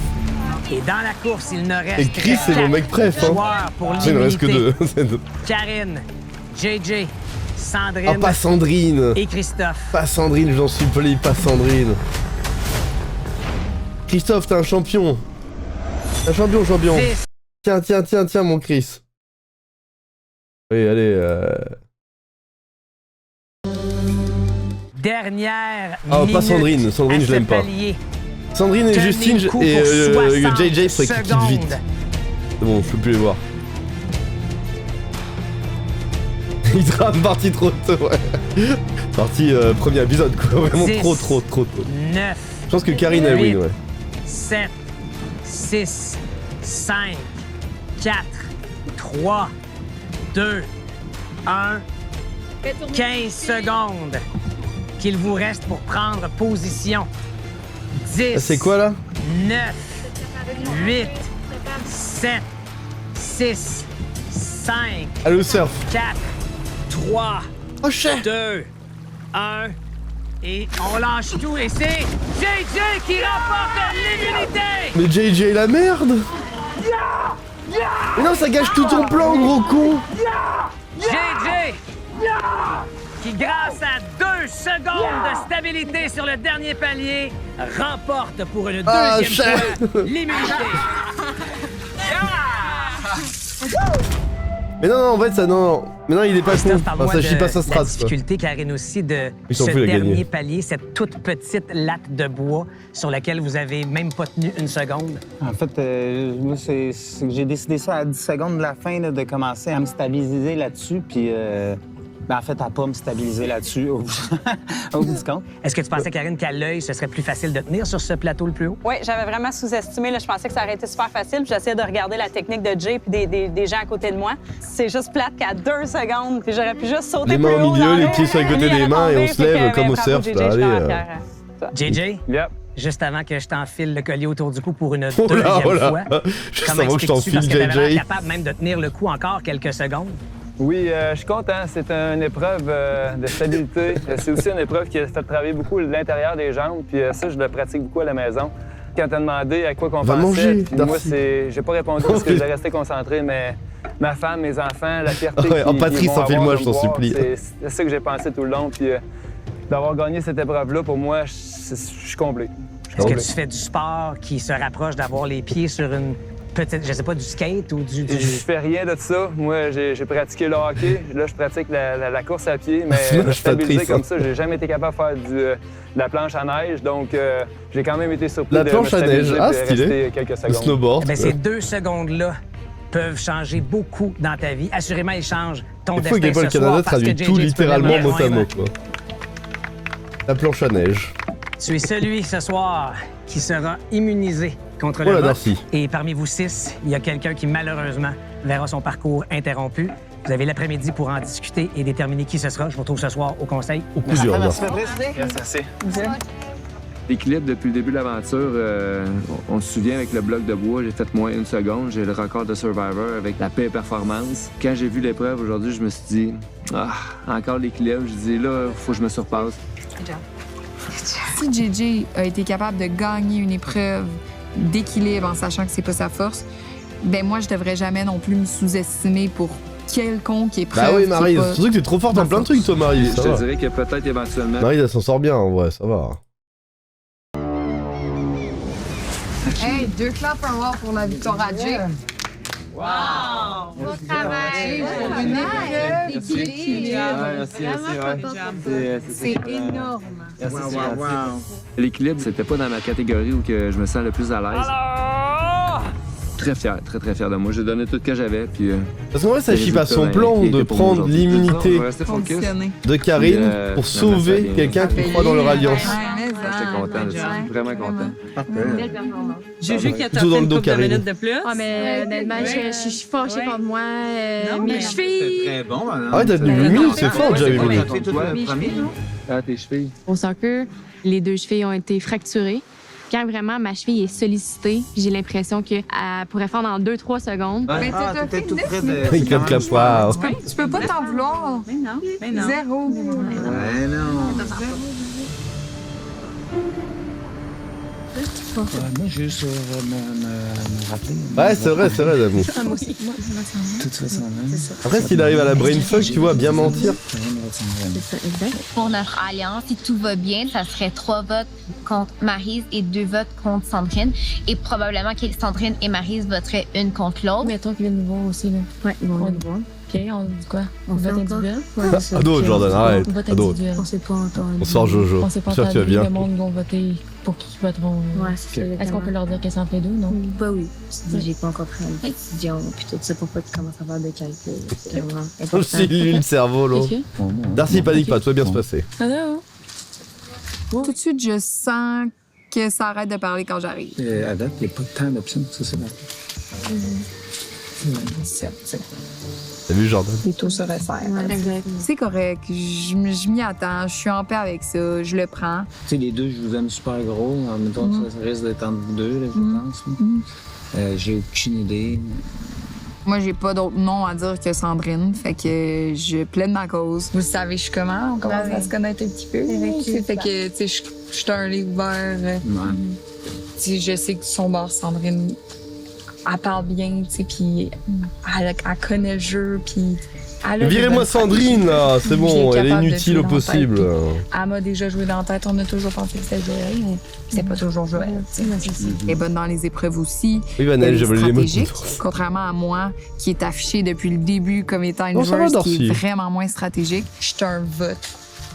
S2: Et dans la course, il ne reste
S1: et Chris, c'est mon mec préf. Hein.
S2: Il
S1: ne reste que 2.
S2: Karine, JJ, Sandrine.
S1: Ah, pas Sandrine.
S2: Et Christophe.
S1: Pas Sandrine, j'en supplie, pas Sandrine. Christophe, t'es un champion. Un champion. Tiens, mon Chris. Oui, allez.
S2: Dernière
S1: minute. Pas Sandrine. Sandrine, je l'aime pas. Sandrine et Justine et JJ faudrait qu'ils quittent vite. C'est bon, je peux plus les voir. Il trame parti trop tôt, ouais. Parti premier épisode, quoi. Vraiment 10, trop.
S2: 9.
S1: Je pense que Karine a win, ouais.
S2: 7, 6, 5, 4, 3, 2, 1. 15 secondes qu'il vous reste pour prendre position. 10,
S1: c'est quoi là?
S2: 9, 8, 7, 6, 5,
S1: allô, surf.
S2: 4, 3, 2, 1, et on lâche tout et c'est JJ qui remporte l'immunité!
S1: Mais JJ la merde! Mais non, ça gâche tout ton plan, gros con!
S2: JJ! Qui, grâce à 2 secondes de stabilité sur le dernier palier, remporte pour une deuxième fois l'immunité.
S1: Mais non, en fait, ça, non. Mais non, il est pas con.
S2: Enfin,
S1: ça chie pas sa strat.
S2: La difficulté, Karine, aussi, de ce dernier palier, cette toute petite latte de bois sur laquelle vous avez même pas tenu une seconde.
S4: En fait, moi, c'est que j'ai décidé ça à 10 secondes de la fin, là, de commencer à me stabiliser là-dessus, puis... en fait, à pas me stabiliser là-dessus au bout du compte.
S2: Est-ce que tu pensais, Karine, qu'à l'œil, ce serait plus facile de tenir sur ce plateau le plus haut?
S7: Oui, j'avais vraiment sous-estimé. Là, je pensais que ça aurait été super facile. J'essayais de regarder la technique de Jay et des gens à côté de moi. C'est juste plate qu'à 2 secondes, puis j'aurais pu juste sauter
S1: les mains au milieu, les pieds sur les côtés des mains et on se lève comme au surf.
S2: JJ?
S3: Yep.
S2: Juste avant que je t'enfile le collier autour du cou pour une deuxième fois,
S1: juste avant que je t'enfile,
S2: JJ. Parce que t'avais l'air capable même de tenir le coup encore quelques secondes.
S14: Oui, je suis content. C'est une épreuve de stabilité. C'est aussi une épreuve qui a fait travailler beaucoup l'intérieur des jambes. Puis ça, je le pratique beaucoup à la maison. Quand t'as demandé à quoi qu'on pensait, puis moi, j'ai pas répondu parce que je voulais rester concentré, mais ma femme, mes enfants, la fierté
S1: Patrice, enfile-moi, je t'en supplie.
S14: C'est ça que j'ai pensé tout le long. Puis d'avoir gagné cette épreuve-là, pour moi, je suis comblé.
S2: Est-ce que tu fais du sport qui se rapproche d'avoir les pieds sur une... peut-être, je sais pas, du skate ou du...
S14: Je fais rien de ça. Moi, j'ai pratiqué le hockey. Là, je pratique la course à pied, mais stabiliser comme ça, j'ai jamais été capable de faire de la planche à neige. Donc, j'ai quand même été surpris de me stabiliser et rester quelques secondes.
S1: Snowboard.
S2: Ces 2 secondes-là peuvent changer beaucoup dans ta vie. Assurément, ils changent ton destin ce soir.
S1: Le Canada traduit tout littéralement mot à mot, quoi. La planche à neige.
S2: Tu es celui ce soir qui sera immunisé contre
S1: Oh
S2: le
S1: là,
S2: vote.
S1: Darcy.
S2: Et parmi vous 6, il y a quelqu'un qui malheureusement verra son parcours interrompu. Vous avez l'après-midi pour en discuter et déterminer qui ce sera. Je vous retrouve ce soir au conseil.
S1: Au coup dur, là.
S14: Merci.
S3: L'équilibre depuis le début de l'aventure, on se souvient avec le bloc de bois, j'ai fait moins 1 seconde. J'ai le record de Survivor avec la paix performance. Quand j'ai vu l'épreuve aujourd'hui, je me suis dit, encore l'équilibre. Je dis là, faut que je me surpasse.
S13: Si JJ a été capable de gagner une épreuve d'équilibre en sachant que c'est pas sa force, ben moi, je devrais jamais non plus me sous-estimer pour quelconque épreuve.
S1: Bah oui, Maryse,
S13: qui est
S1: surtout que t'es trop forte en plein de trucs, toi, Maryse.
S3: Je te dirais que peut-être éventuellement.
S1: Maryse, elle s'en sort bien, en vrai, ça va.
S13: Hey, 2 claps un war pour la victoire à Jay.
S6: Wow! Bon travail!
S13: C'est énorme.
S3: L'équilibre, c'était pas dans ma catégorie où que je me sens le plus à l'aise. Très fier, très fier de moi. J'ai donné tout ce que j'avais, puis...
S1: Parce qu'en vrai, ça chie pas son plan de prendre l'immunité de Karine pour sauver quelqu'un qui croit dans leur alliance.
S3: J'étais content de ça, vraiment content.
S15: Belle performance. Juju qui a
S1: Plutôt dans
S15: tapé
S1: le
S15: une
S1: dos,
S15: couple de
S1: Karine.
S15: minutes de plus.
S5: Ah, mais honnêtement, je suis fâchée contre moi. Mes chevilles.
S4: Très bon, madame.
S1: Ah ouais, t'as tenu 8 minutes, c'est fort déjà, 8 minutes.
S3: Ah, tes chevilles.
S5: Au soccer, les 2 chevilles ont été fracturées. Quand vraiment ma cheville est sollicitée, j'ai l'impression qu'elle pourrait faire dans 2-3 secondes.
S4: Ouais. T'étais tout près de...
S1: Il clap, clap, wow.
S13: Tu peux pas t'en vouloir.
S15: Mais non.
S13: Zéro.
S4: Ouais, non. Moi, juste me rappeler.
S1: Ouais, c'est vrai, d'amour.
S4: Tout ça, ça
S1: Après, s'il arrive à la brainfuck, tu vois, bien mentir.
S16: Pour notre alliance, si tout va bien, ça serait 3 votes contre Maryse et 2 votes contre Sandrine. Et probablement que Sandrine et Maryse voteraient une contre l'autre.
S5: Mettons qu'ils viennent nous voir aussi, là. Ouais, ils vont nous voir. OK, on dit quoi? On vote individuel?
S1: À d'autres, Jordan, arrête.
S5: On vote
S1: À d'autres.
S5: individuel. On sait pas encore.
S1: Bonsoir, Jojo.
S5: On sait pas
S1: J'espère que tu vas
S5: encore
S1: bien.
S5: le monde vont voter pour qui voteront. Ouais, c'est ça. Est-ce qu'on peut leur dire que ça en fait 2, non?
S17: Bah oui. J'ai pas encore pris une décision. Puis tout ça pour pas qu'ils commencent à faire des calculs.
S1: C'est lui le cerveau, là. Darcy, panique pas, tout va bien se passer.
S13: Allô? Tout de suite, je sens que ça arrête de parler quand j'arrive.
S4: À date, il n'y a pas tant d'options, ça, c'est bon.
S1: T'as vu, Jordan?
S13: Les taux se resserrent. C'est correct. Je m'y attends. Je suis en paix avec ça. Je le prends.
S4: Tu sais, les deux, je vous aime super gros. En même temps, ça risque d'être entre vous deux, là, je pense. J'ai aucune idée.
S13: Moi, j'ai pas d'autre nom à dire que Sandrine. Fait que je plaide ma cause. Vous savez, je suis comment? On commence à se connaître un petit peu. Fait que, tu sais, je suis un livre ouvert. Je sais que son bord, Sandrine, elle parle bien, tu sais, puis elle connaît le jeu, puis...
S1: Virez-moi Sandrine, là, c'est bon, elle est inutile au possible.
S13: Elle m'a déjà joué dans la tête, on a toujours pensé que c'était Joël, mais c'est pas toujours Joël, tu sais. Elle est bonne dans les épreuves aussi.
S1: Oui, Vanel, j'ai volé les mots.
S13: Contrairement à moi, qui est affichée depuis le début comme étant une
S1: Oh, ça va,
S13: joueuse qui est
S1: Darcy.
S13: vraiment moins stratégique. Je suis un vote,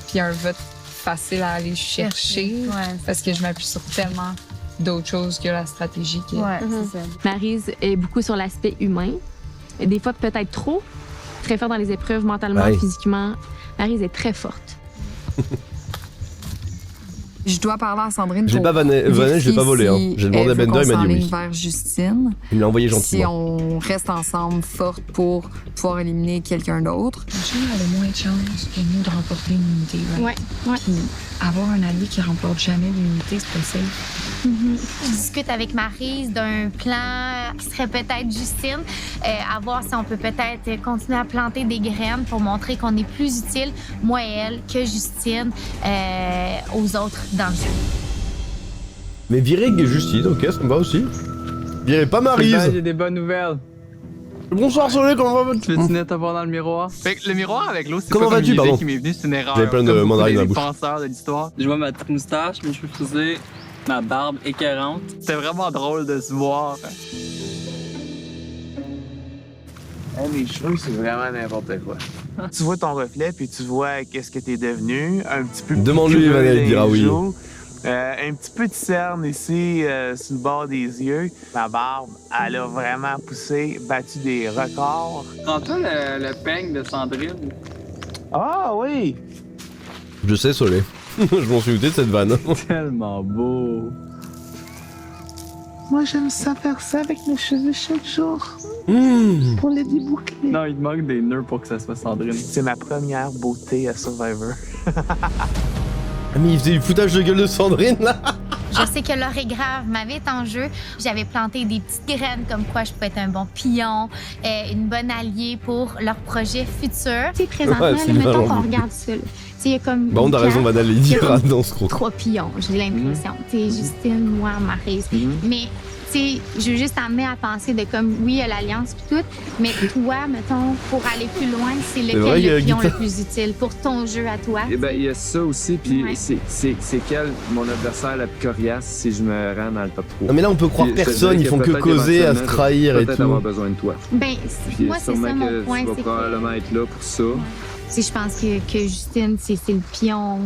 S13: puis un vote facile à aller chercher, parce que je m'appuie sur tellement d'autres choses que la stratégie.
S5: C'est ça. Maryse est beaucoup sur l'aspect humain. Des fois, peut-être trop. Très forte dans les épreuves, mentalement, physiquement. Maryse est très forte.
S13: Je dois parler à Sandrine.
S1: Je l'ai pas vanné, je l'ai pas volé. Hein. J'ai demandé à Bender, il m'a dit oui.
S13: Vers Justine.
S1: Il me l'a envoyé
S13: Si
S1: gentiment.
S13: on reste ensemble forte pour pouvoir éliminer quelqu'un d'autre.
S12: Justine a le moins de chances que nous de remporter une unité.
S5: Ouais.
S12: Puis avoir un allié qui remporte jamais l'unité, c'est pas safe.
S16: Je discute avec Maryse d'un plan qui serait peut-être Justine, à voir si on peut peut-être continuer à planter des graines pour montrer qu'on est plus utile, moi et elle, que Justine, aux autres dans le jeu.
S1: Mais virez Justine, ok, ça me va aussi. Virez pas Maryse.
S11: J'ai des bonnes nouvelles.
S1: Bonsoir Soleil, comment vas-tu?
S11: Tu veux-tu te voir dans le miroir? Fait que le miroir avec l'eau, c'est
S1: Comment
S11: pas comme
S1: vas-tu,
S11: une idée
S1: pardon?
S11: qui m'est venue, c'est une erreur.
S1: J'avais plein de
S11: Comme beaucoup
S1: mandarines dans la
S11: des
S1: bouche.
S11: penseurs de l'histoire.
S18: Je vois ma petite moustache, mes cheveux frisés, ma barbe écœurante.
S11: C'était vraiment drôle de se voir.
S9: Les cheveux, c'est vraiment n'importe quoi. Tu vois ton reflet, puis tu vois qu'est-ce que t'es devenu. Un petit peu plus
S1: Demande-lui,
S9: creux
S1: Vanel, il
S9: dans
S1: dira
S9: les
S1: oui.
S9: joues. Un petit peu de cerne ici, sur le bord des yeux. Ma barbe, elle a vraiment poussé, battu des records.
S18: Prends-toi le peigne de Sandrine.
S9: Ah oui!
S1: Je sais, Soleil. Je m'en suis douté de cette vanne.
S18: Tellement beau.
S9: Moi, j'aime ça faire ça avec mes cheveux chaque jour. Pour les déboucler.
S10: Non, il te manque des nœuds pour que ça soit Sandrine.
S9: C'est ma première beauté à Survivor.
S1: Mais il faisait du foutage de gueule de Sandrine, là.
S16: Je sais que l'heure est grave, ma vie est en jeu. J'avais planté des petites graines comme quoi je peux être un bon pion, une bonne alliée pour leur projet futur. Tu sais, présentement,
S1: Ouais,
S16: mettons qu'on regarde ça. Il y a comme.
S1: Bon, on a raison, Vanal, il dira dans ce groupe.
S16: 3 pions, j'ai l'impression. Tu sais, Justine, moi, Maryse. Mais, tu sais, je veux juste t'amener à penser de comme, oui, il y a l'alliance puis tout, mais toi, mettons, pour aller plus loin, c'est lequel le pion le plus utile pour ton jeu à toi?
S3: Eh bien, il y a ça aussi, puis c'est quel mon adversaire la plus coriace si je me rends dans le top 3.
S1: Non, mais là, on peut croire personne, ils font que causer, à se trahir et tout.
S3: Peut-être avoir besoin de toi.
S16: Ben, moi, c'est ça mon point.
S3: Tu vas probablement être là pour ça.
S16: Si je pense que Justine, c'est le pion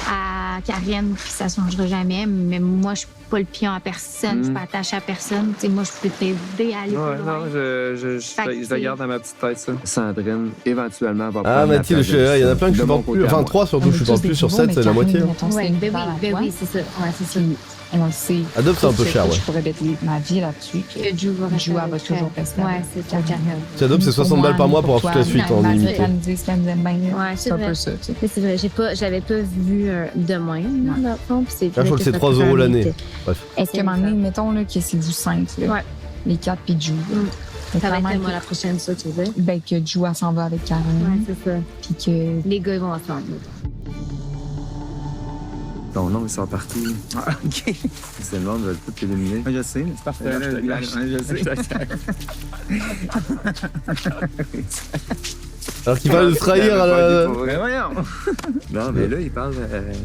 S16: à Karine, puis ça ne changera jamais. Mais moi, je suis pas le pion à personne, je suis pas attachée à personne. T'sais, moi, je peux t'aider à aller plus loin.
S3: Non, je garde dans ma petite tête, ça. Sandrine, éventuellement, va prendre
S1: Ah, Mathilde, il y en a plein que je supporte plus. Enfin, 3 surtout, je supporte plus sur 7, c'est la moitié.
S16: Oui, c'est ça.
S12: Ouais, c'est ça. On le sait.
S1: Adobe, c'est un peu cher, ouais.
S12: Je pourrais mettre ma vie là-dessus. Joue va toujours rester. Ouais, c'est ta carrière.
S1: Si Adobe, c'est 60 balles par mois pour avoir toute la suite en illimité.
S12: Ouais,
S17: c'est un peu ça. C'est vrai, j'avais pas vu de moins. Dans le fond, puis
S1: là, je crois que c'est 3 € l'année. Bref.
S12: Est-ce qu'à un moment donné, mettons là, que c'est du 5, là, les 4 puis Jou.
S17: Ça va être moi la prochaine, ça, tu veux dire?
S12: Ben, que Jou, elle s'en va avec Karen.
S17: Ouais, c'est ça.
S12: Puis que.
S17: Les gars, ils vont ensemble.
S3: Ton nom, il sort partout.
S4: Ah, OK.
S3: C'est le monde, veut tout éliminer.
S4: Je sais, c'est parfait. Je sais.
S1: Alors qu'il parle de se trahir à la...
S4: Mais voyons!
S3: Non, mais là, ils parlent,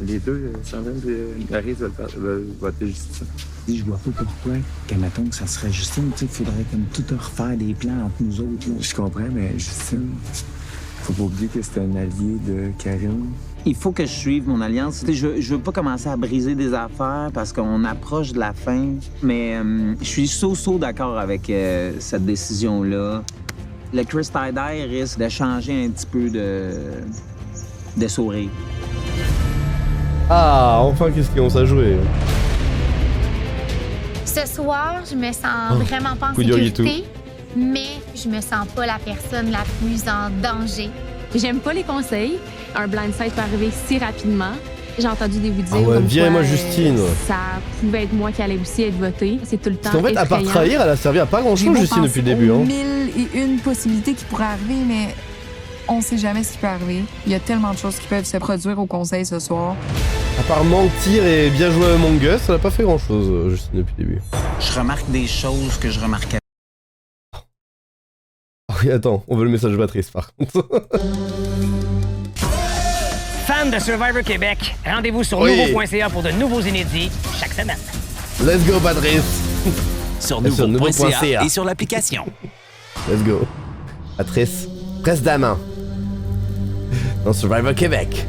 S3: les deux, Sandrine et Maryse veulent voter Justine.
S4: Je vois pas pourquoi, mettons que ça serait Justine, tu sais, qu'il faudrait comme tout refaire des plans entre nous autres. Là.
S3: Je comprends, mais Justine, faut pas oublier que c'est un allié de Karine.
S4: Il faut que je suive mon alliance. Je veux pas commencer à briser des affaires parce qu'on approche de la fin, mais je suis d'accord avec cette décision-là. Le Chris Tie-Dye risque de changer un petit peu de sourire.
S1: Ah, enfin, qu'est-ce qu'ils ont à jouer?
S16: Ce soir, je me sens vraiment pas en sécurité, mais je me sens pas la personne la plus en danger.
S5: J'aime pas les conseils. Un blindside peut arriver si rapidement. J'ai entendu des vous dire
S1: ouais,
S5: comme
S1: virez-moi
S5: quoi,
S1: Justine.
S5: Ça pouvait être moi qui allais aussi être votée. C'est tout le temps
S1: Parce qu'en fait, à part
S5: effrayant.
S1: trahir, elle a servi à pas grand-chose, Justine, depuis le début. Hein.
S13: 1001 possibilités qui pourraient arriver, mais on sait jamais ce qui peut arriver. Il y a tellement de choses qui peuvent se produire au conseil ce soir.
S1: À part mentir et bien jouer à Among Us, elle a pas fait grand-chose, Justine, depuis le début.
S4: Je remarque des choses que je remarquais.
S1: Oui, attends, on veut le message Patrice, par contre.
S2: Fans de Survivor Québec, rendez-vous sur nouveau.ca pour de nouveaux inédits chaque semaine.
S1: Let's go, Patrice!
S19: Sur nouveau.ca et sur l'application.
S1: Let's go. Patrice, presse la main. Dans Survivor Québec.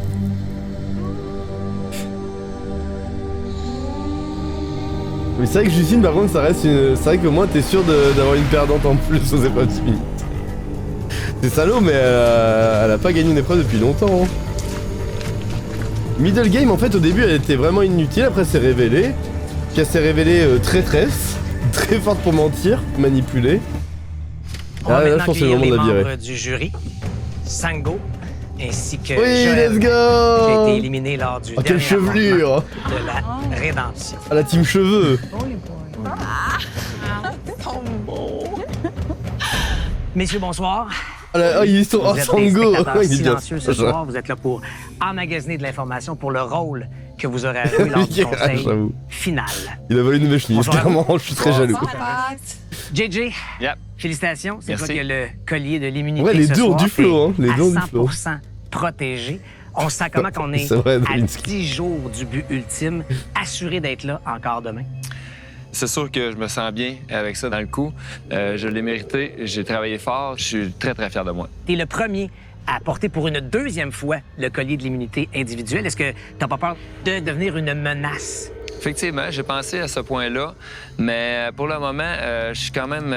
S1: Mais c'est vrai que Justine, par contre, ça reste une... C'est vrai que moi, t'es sûr d'avoir une perdante en plus aux épreuves d'immunité. C'est salaud, mais elle a pas gagné une épreuve depuis longtemps. Hein. Middle game, en fait, au début, elle était vraiment inutile. Après, elle s'est révélée. Puis elle s'est révélée traîtresse. Très forte pour mentir, manipuler.
S2: On va
S1: là, je
S2: maintenant
S1: pense que c'est le
S2: accueillir
S1: moment de
S2: les
S1: la
S2: membres
S1: virer.
S2: du jury, Sango, ainsi que
S1: Oui,
S2: Joël,
S1: let's go!
S2: qui a été éliminé lors du
S1: Oh, quelle
S2: dernier
S1: chevelure!
S2: affrontement de la rédemption.
S1: Ah, la team cheveux!
S2: Messieurs, bonsoir.
S1: Ils sont
S2: Vous êtes des
S1: Sango!
S2: spectateurs
S1: Il est bien
S2: silencieux ce soir. Vous êtes là pour emmagasiner de l'information pour le rôle que vous aurez à jouer lors du conseil final.
S1: Il a volé une nouvelle chemise, clairement, je suis très jaloux.
S2: JJ, félicitations. C'est toi qui as le collier de l'immunité.
S1: Ouais, les
S2: ce
S1: deux ont
S2: soir.
S1: du flow, hein. Les deux ont du flow.
S2: 100% protégé. On sent comment qu'on est,
S1: vrai,
S2: à
S1: Dominski.
S2: 10 jours du but ultime, assuré d'être là encore demain.
S3: C'est sûr que je me sens bien avec ça dans le coup. Je l'ai mérité, j'ai travaillé fort, je suis très, très fier de moi.
S2: Tu es le premier à porter pour une deuxième fois le collier de l'immunité individuelle. Est-ce que tu n'as pas peur de devenir une menace
S3: Effectivement, j'ai pensé à ce point-là, mais pour le moment, je suis quand même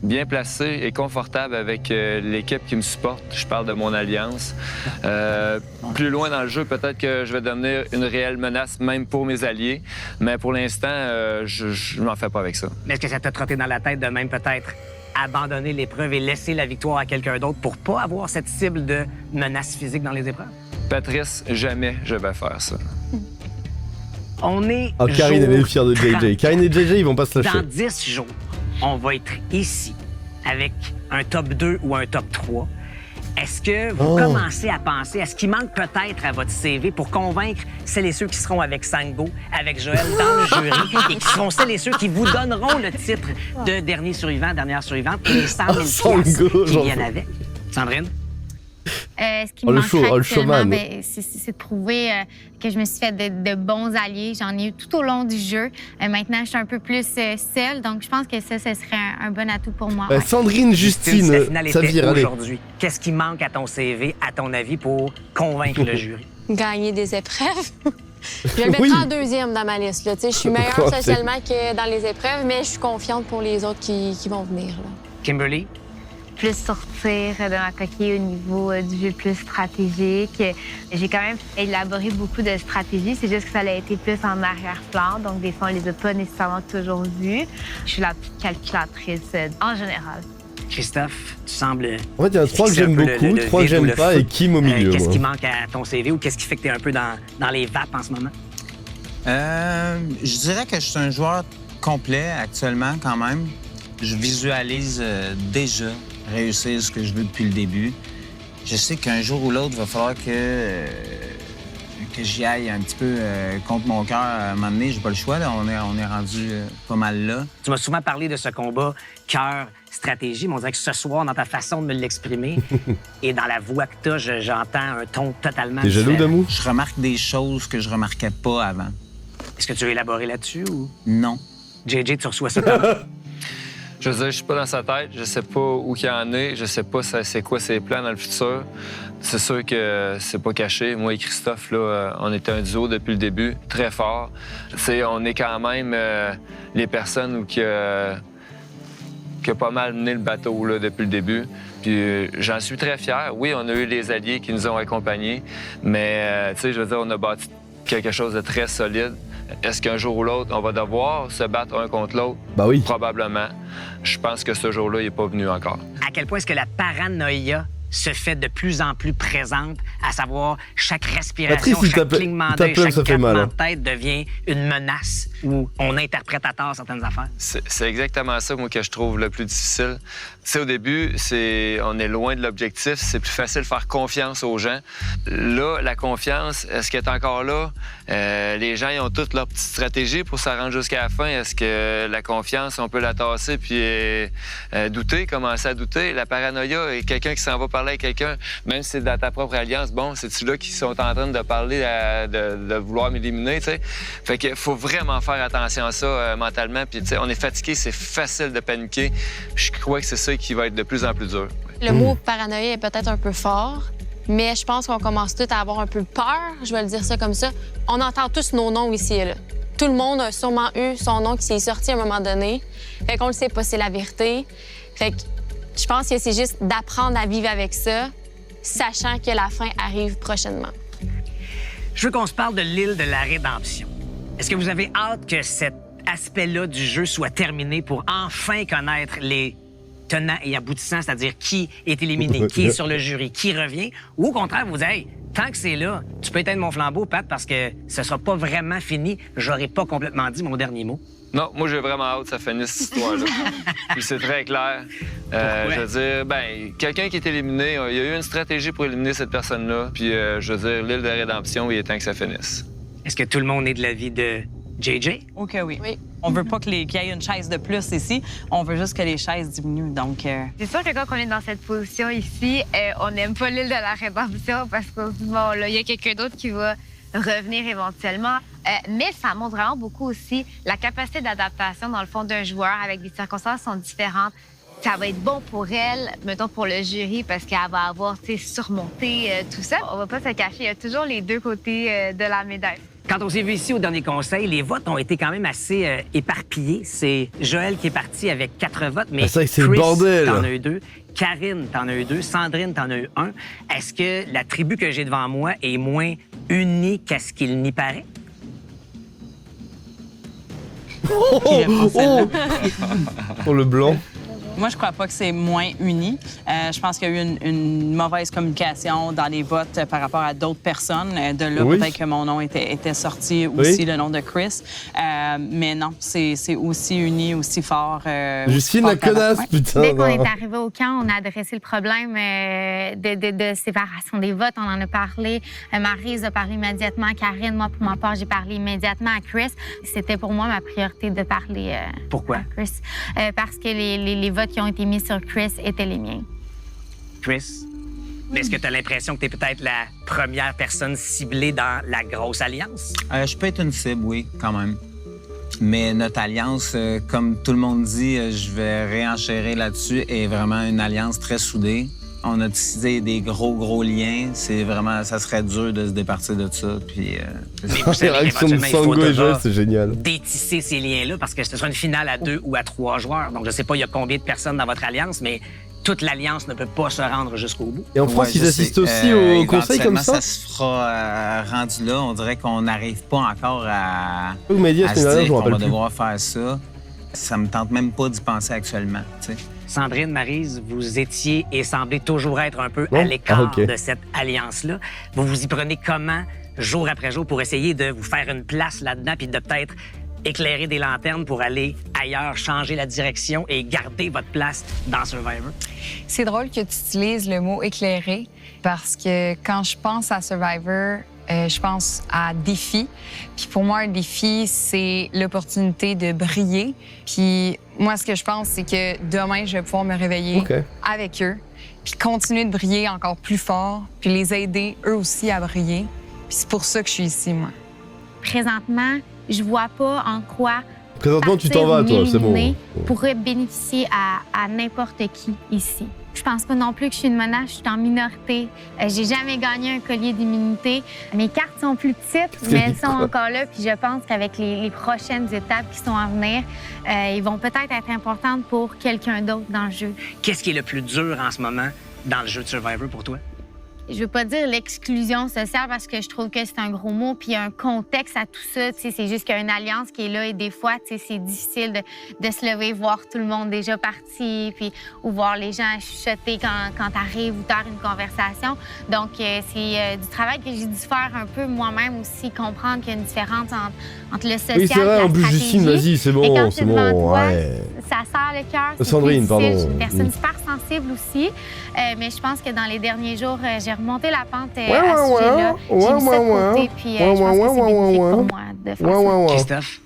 S3: bien placé et confortable avec l'équipe qui me supporte. Je parle de mon alliance. Plus loin dans le jeu, peut-être que je vais devenir une réelle menace, même pour mes alliés, mais pour l'instant, je m'en fais pas avec ça.
S2: Mais est-ce que ça t'a trotté dans la tête de même peut-être abandonner l'épreuve et laisser la victoire à quelqu'un d'autre pour pas avoir cette cible de menace physique dans les épreuves?
S3: Patrice, jamais je vais faire ça.
S2: On est
S1: Karine, elle est fière de JJ. Karine et JJ, ils vont pas se lâcher.
S2: Dans 10 jours, on va être ici avec un top 2 ou un top 3. Est-ce que vous commencez à penser à ce qui manque peut-être à votre CV pour convaincre celles et ceux qui seront avec Sango, avec Joël dans le jury et qui seront celles et ceux qui vous donneront le titre de dernier survivant, dernière survivante et les 100 000 piastres qui viennent avec? Sandrine?
S16: Ce qui me manque actuellement, c'est de prouver que je me suis fait de bons alliés. J'en ai eu tout au long du jeu. Maintenant, je suis un peu plus seule, donc je pense que ça serait un bon atout pour moi.
S1: Sandrine, Justine, ça vire, allez.
S2: Aujourd'hui, qu'est-ce qui manque à ton CV, à ton avis, pour convaincre le jury?
S20: Gagner des épreuves. Je le mettrai en deuxième dans ma liste. Là. Je suis meilleure socialement que dans les épreuves, mais je suis confiante pour les autres qui vont venir. Là.
S2: Kimberly?
S5: Plus sortir de ma coquille au niveau du jeu plus stratégique. J'ai quand même élaboré beaucoup de stratégies, c'est juste que ça a été plus en arrière-plan, donc des fois on les a pas nécessairement toujours vues. Je suis la petite calculatrice en général.
S2: Christophe, tu sembles...
S1: En fait, il y en a 3 que j'aime beaucoup, 3 que j'aime pas et Kim au milieu.
S2: Qu'est-ce qui manque à ton CV ou qu'est-ce qui fait que tu es un peu dans les vapes en ce moment?
S4: Je dirais que je suis un joueur complet actuellement quand même. Je visualise déjà réussir ce que je veux depuis le début. Je sais qu'un jour ou l'autre, il va falloir que j'y aille un petit peu contre mon cœur à un moment donné. J'ai pas le choix, là. On est rendu pas mal là.
S2: Tu m'as souvent parlé de ce combat cœur-stratégie, mais on dirait que ce soir, dans ta façon de me l'exprimer et dans la voix que t'as, j'entends un ton totalement
S1: différent. T'es jaloux de moi?
S4: Je remarque des choses que je remarquais pas avant.
S2: Est-ce que tu veux élaborer là-dessus ou...
S4: Non.
S2: JJ, tu reçois ça comment?
S3: Je veux dire, je suis pas dans sa tête, je sais pas où il en est, je sais pas c'est quoi ses plans dans le futur. C'est sûr que c'est pas caché. Moi et Christophe, là, on était un duo depuis le début, très fort. T'sais, on est quand même les personnes qui a pas mal mené le bateau là, depuis le début. Puis j'en suis très fier. Oui, on a eu les alliés qui nous ont accompagnés, mais tu sais, je veux dire, on a bâti quelque chose de très solide. Est-ce qu'un jour ou l'autre, on va devoir se battre un contre l'autre?
S1: Ben oui.
S3: Probablement. Je pense que ce jour-là, il n'est pas venu encore.
S2: À quel point est-ce que la paranoïa se fait de plus en plus présente, à savoir chaque respiration, chaque clignement d'œil, chaque battement de tête devient une menace où on interprète à tort certaines affaires?
S3: C'est exactement ça, moi, que je trouve le plus difficile. Tu sais, au début, on est loin de l'objectif. C'est plus facile de faire confiance aux gens. Là, la confiance, est-ce qu'elle est encore là? Les gens, ils ont toutes leurs petites stratégies pour s'arranger jusqu'à la fin. Est-ce que la confiance, on peut la tasser puis douter, commencer à douter? La paranoïa, et quelqu'un qui s'en va parler à quelqu'un, même si c'est dans ta propre alliance, bon, c'est-tu là qui sont en train de parler de vouloir m'éliminer, tu sais? Fait qu'il faut vraiment faire attention à ça mentalement. Puis, tu sais, on est fatigué, c'est facile de paniquer. Je crois que c'est ça qui va être de plus en plus dur.
S20: Le mot paranoïa est peut-être un peu fort, mais je pense qu'on commence tous à avoir un peu peur, je vais le dire ça comme ça. On entend tous nos noms ici et là. Tout le monde a sûrement eu son nom qui s'est sorti à un moment donné. Fait qu'on le sait pas, c'est la vérité. Fait que je pense que c'est juste d'apprendre à vivre avec ça, sachant que la fin arrive prochainement.
S2: Je veux qu'on se parle de l'île de la rédemption. Est-ce que vous avez hâte que cet aspect-là du jeu soit terminé pour enfin connaître les tenants et aboutissants, c'est-à-dire qui est éliminé, qui est sur le jury, qui revient, ou au contraire, vous dites, hey, tant que c'est là, tu peux éteindre mon flambeau, Pat, parce que ce sera pas vraiment fini, j'aurai pas complètement dit mon dernier mot.
S3: Non, moi, j'ai vraiment hâte que ça finisse cette histoire-là. Puis c'est très clair. Je veux dire, ben, quelqu'un qui est éliminé, il y a eu une stratégie pour éliminer cette personne-là. Puis, je veux dire, l'île de la rédemption, il est temps que ça finisse.
S2: Est-ce que tout le monde est de l'avis de JJ?
S7: OK, oui. On veut pas qu'il y ait une chaise de plus ici. On veut juste que les chaises diminuent. Donc,
S5: c'est sûr que quand on est dans cette position ici, on n'aime pas l'île de la rédemption parce que bon, là, il y a quelqu'un d'autre qui va revenir éventuellement. Mais ça montre vraiment beaucoup aussi la capacité d'adaptation, dans le fond, d'un joueur avec des circonstances qui sont différentes. Ça va être bon pour elle, mettons pour le jury, parce qu'elle va avoir surmonté tout ça. On va pas se cacher, il y a toujours les deux côtés de la médaille.
S2: Quand on s'est vu ici au dernier conseil, les votes ont été quand même assez éparpillés. C'est Joël qui est parti avec 4 votes, mais
S1: c'est
S2: Chris,
S1: le bordel.
S2: t'en as eu 2. Karine, t'en as eu 2. Sandrine, t'en as eu 1. Est-ce que la tribu que j'ai devant moi est moins unie qu'à ce qu'il n'y paraît?
S1: Pour le blanc.
S15: Moi, je crois pas que c'est moins uni. Je pense qu'il y a eu une mauvaise communication dans les votes par rapport à d'autres personnes. De là, peut-être que mon nom était sorti aussi, le nom de Chris. Mais non, c'est aussi uni, aussi fort.
S1: Justine, la connasse, putain.
S6: Dès qu'on est arrivé au camp, on a adressé le problème de séparation des votes. On en a parlé. Maryse a parlé immédiatement à Karine. Moi, pour ma part, j'ai parlé immédiatement à Chris. C'était pour moi ma priorité de parler
S2: Pourquoi?
S6: à Chris. Parce que les votes qui ont été mis sur Chris étaient les miens.
S2: Chris, est-ce que tu as l'impression que tu es peut-être la première personne ciblée dans la grosse alliance?
S4: Je peux être une cible, oui, quand même. Mais notre alliance, comme tout le monde dit, je vais réenchérir là-dessus, est vraiment une alliance très soudée. On a tissé des gros liens. C'est vraiment, ça serait dur de se départir de ça. Puis,
S1: les réactions de Sango et Joël, c'est génial.
S2: Détisser ces liens-là, parce que ce sera une finale à 2 ou à 3 joueurs. Donc, je sais pas il y a combien de personnes dans votre alliance, mais toute l'alliance ne peut pas se rendre jusqu'au bout.
S1: Et en France, ils assistent aussi au conseil comme ça?
S4: Ça se fera rendu là. On dirait qu'on n'arrive pas encore à,
S1: vous m'avez dit,
S4: à se dire qu'on va devoir faire ça. Ça me tente même pas d'y penser actuellement, tu sais.
S2: Sandrine, Maryse, vous étiez et semblez toujours être un peu à l'écart de cette alliance-là. Vous vous y prenez comment, jour après jour, pour essayer de vous faire une place là-dedans puis de peut-être éclairer des lanternes pour aller ailleurs, changer la direction et garder votre place dans Survivor?
S13: C'est drôle que tu utilises le mot « éclairer » parce que quand je pense à Survivor, je pense à défi. Puis pour moi, un défi, c'est l'opportunité de briller. Puis moi, ce que je pense, c'est que demain, je vais pouvoir me réveiller avec eux, puis continuer de briller encore plus fort, puis les aider eux aussi à briller. Puis c'est pour ça que je suis ici, moi.
S6: Présentement, je vois pas en quoi
S1: présentement, tu t'en vas, toi, c'est bon.
S6: Pourrait bénéficier à n'importe qui ici. Je pense pas non plus que je suis une menace, je suis en minorité. J'ai jamais gagné un collier d'immunité. Mes cartes sont plus petites, mais elles sont encore là. Puis je pense qu'avec les prochaines étapes qui sont à venir, ils vont peut-être être importantes pour quelqu'un d'autre dans le jeu.
S2: Qu'est-ce qui est le plus dur en ce moment dans le jeu de Survivor pour toi?
S6: Je veux pas dire l'exclusion sociale parce que je trouve que c'est un gros mot, puis il y a un contexte à tout ça. C'est juste qu'il y a une alliance qui est là et des fois, c'est difficile de se lever, voir tout le monde déjà parti, puis ou voir les gens chuchoter quand t'arrives ou t'as une conversation. Donc, c'est du travail que j'ai dû faire un peu moi-même aussi, comprendre qu'il y a une différence entre le social et la stratégie.
S1: Oui, c'est vrai, en plus, Justine, vas-y, c'est bon, c'est bon.
S6: Toi, ça serre le cœur.
S1: Sandrine, pardon.
S6: Je suis une personne super sensible aussi, mais je pense que dans les derniers jours, j'ai remonté la pente à ce sujet-là. J'ai mis ça de côté, puis je pense que c'est bénéfique pour moi de faire ça.
S2: Christophe?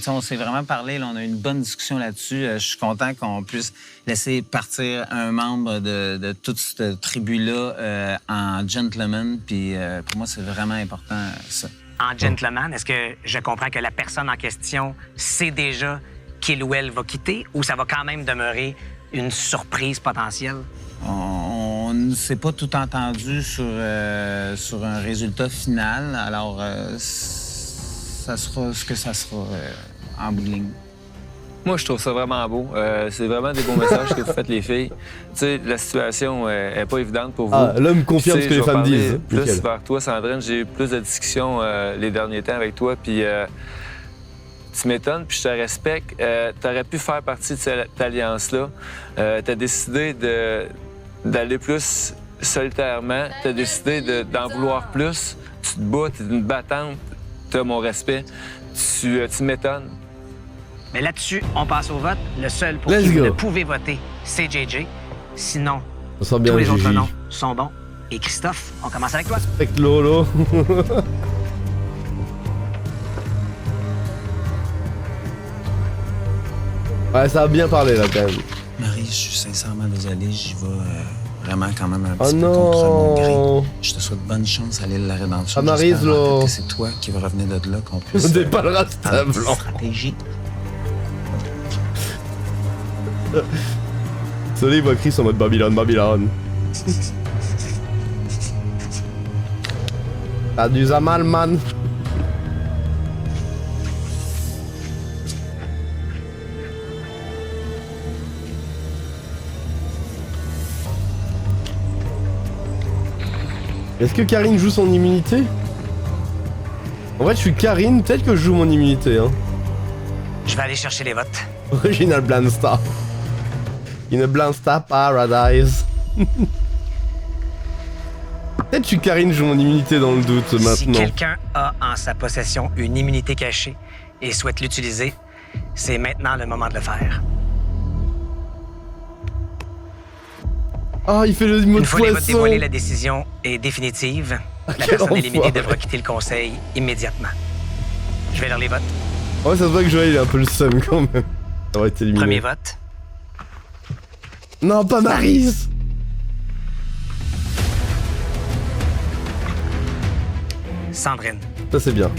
S4: On s'est vraiment parlé, là, on a eu une bonne discussion là-dessus. Je suis content qu'on puisse laisser partir un membre de toute cette tribu-là en gentleman. Puis pour moi, c'est vraiment important, ça.
S2: En gentleman, est-ce que je comprends que la personne en question sait déjà qu'il ou elle va quitter ou ça va quand même demeurer une surprise potentielle?
S4: On ne s'est pas tout entendu sur un résultat final. Alors, ça sera ce que ça sera en bout de ligne.
S3: Moi, je trouve ça vraiment beau. C'est vraiment des beaux messages que vous faites, les filles. Tu sais, la situation n'est pas évidente pour vous.
S1: Ah, l'homme confirme ce que les femmes disent.
S3: Plus vers toi, Sandrine, j'ai eu plus de discussions les derniers temps avec toi, puis tu m'étonnes, puis je te respecte. Tu aurais pu faire partie de cette alliance-là. Tu as décidé d'aller plus solitairement. Tu as décidé d'en vouloir plus. Tu te bats, tu es une battante. Tu as mon respect. Tu m'étonnes.
S2: Mais là-dessus, on passe au vote. Le seul pour qui vous ne pouvez voter, c'est JJ. Sinon, tous les autres noms sont bons. Et Christophe, on commence avec toi.
S1: Avec Lolo. Ouais, ça a bien parlé, là, quand même.
S4: Marie, je suis sincèrement désolé. J'y vais vraiment quand même un petit peu contre mon gré. Je te souhaite bonne chance à l'île de la Rédemption.
S1: Maryse, là.
S4: Que c'est toi qui vas revenir de là, qu'on puisse...
S1: On déparlera de ta blanc.
S4: Stratégie.
S1: Désolé, il voit Chris en mode Babylone. T'as du Zamal, man. Est-ce que Karine joue son immunité? En vrai, je suis Karine, peut-être que je joue mon immunité, hein.
S2: Je vais aller chercher les votes.
S1: Original Blind Star. In a Blind Star Paradise. Peut-être que Karine joue mon immunité dans le doute maintenant.
S2: Si quelqu'un a en sa possession une immunité cachée et souhaite l'utiliser, c'est maintenant le moment de le faire.
S1: Ah, il fait le mot de
S2: Une fois les votes
S1: poisson.
S2: dévoilés, la décision est définitive. La personne éliminée devra quitter le conseil immédiatement. Je vais lire les votes.
S1: Ouais, ça se voit que Joël il est un peu le seum quand même. Ça aurait été éliminé.
S2: Premier vote.
S1: Non, pas Maryse.
S2: Sandrine.
S1: Ça c'est bien.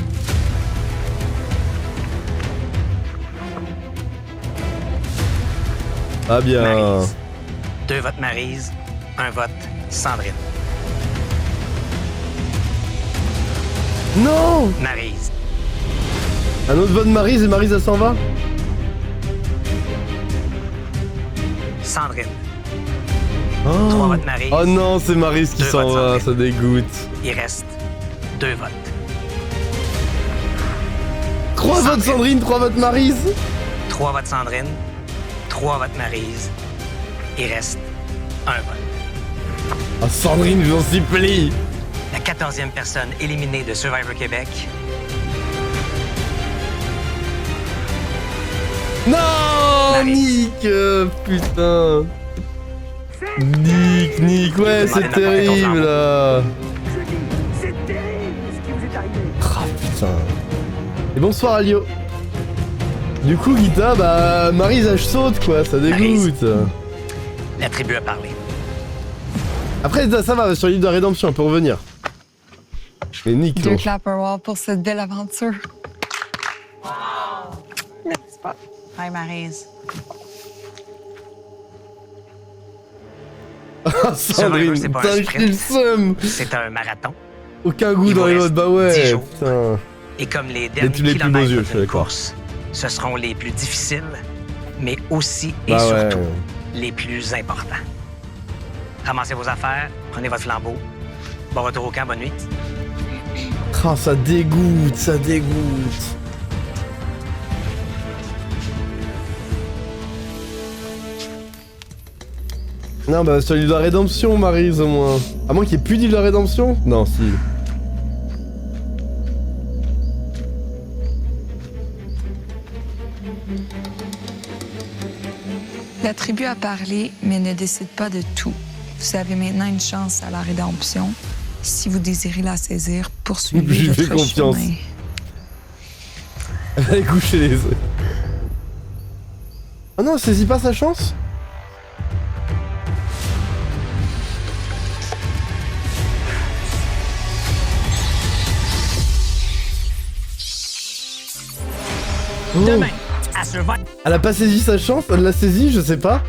S1: Ah bien.
S2: Maryse. 2 votes Maryse, 1 vote Sandrine.
S1: Non.
S2: Maryse.
S1: Un autre vote Maryse et Maryse elle s'en va.
S2: Sandrine.
S1: Oh.
S2: 3 votes Maryse.
S1: Oh non, c'est Maryse qui
S2: 2
S1: s'en
S2: votes
S1: va,
S2: Sandrine.
S1: ça dégoûte.
S2: Il reste 2 votes.
S1: 3 votes Sandrine, 3 votes Maryse.
S2: 3 votes Sandrine, 3 votes Maryse. Il reste 1 vote.
S1: Ah Sandrine, je vous en supplie.
S2: La 14e personne éliminée de Survivor Québec.
S1: Non, Nick, putain. Nick, ouais, c'est terrible là.
S2: C'est terrible ce qui vous est arrivé.
S1: Ah putain. Et bonsoir Alio. Du coup, Guita, bah, Maryse, elle saute quoi, ça dégoûte.
S2: La tribu a parlé.
S1: Après, ça va, sur l'île de la Rédemption, on peut revenir. Mais Nick,
S13: Deux
S1: non.
S13: clapperwalls pour cette belle aventure.
S15: Merci pas. Hi, Maryse.
S1: Ah, Sandrine,
S2: c'est pas
S1: putain,
S2: un
S1: je
S2: sprint.
S1: le seum.
S2: C'est un marathon.
S1: Aucun goût
S2: Il
S1: dans
S2: vous
S1: les
S2: reste
S1: votes, bah
S2: 10
S1: ouais,
S2: jours.
S1: putain.
S2: Et comme les derniers
S1: les plus beaux
S2: kilomètres
S1: yeux, je suis
S2: d'une
S1: d'accord.
S2: course, ce seront les plus difficiles, mais aussi et
S1: Bah ouais.
S2: surtout les plus importants. Ramassez vos affaires, prenez votre flambeau. Bon retour au camp, bonne nuit.
S1: Ah, ça dégoûte, ça dégoûte. Non, bah sur l'île de la Rédemption, Maryse, au moins. À moins qu'il n'y ait plus d'île de la Rédemption. Non, si.
S13: La tribu a parlé, mais ne décide pas de tout. Vous avez maintenant une chance à la rédemption. Si vous désirez la saisir, poursuivez
S1: Je lui fais
S13: votre
S1: confiance.
S13: chemin.
S1: Allez coucher les œufs. Oh non, elle saisit pas sa chance.
S2: Demain, à Survivor.
S1: Elle a pas saisi sa chance, elle l'a saisie, je sais pas.